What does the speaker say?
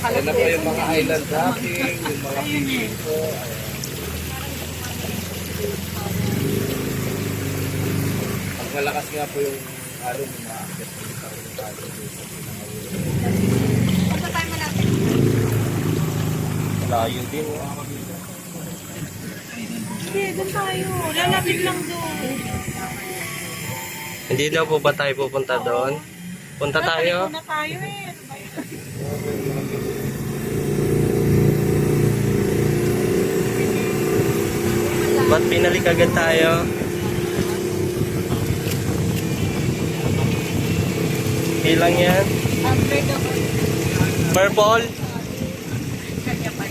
Ayan na po yung mga island hopping, yung mga fishing po. Ang malakas nga po yung alon, yung mga akit po yung alon. Basta tayo malapit. Layo din. Hindi, doon tayo. Lalapit lang doon. Hindi daw po ba tayo pupunta doon? Punta tayo. Na tayo eh. Ba't pinalik agad tayo? Ilang yan? Purple? Kanya pa.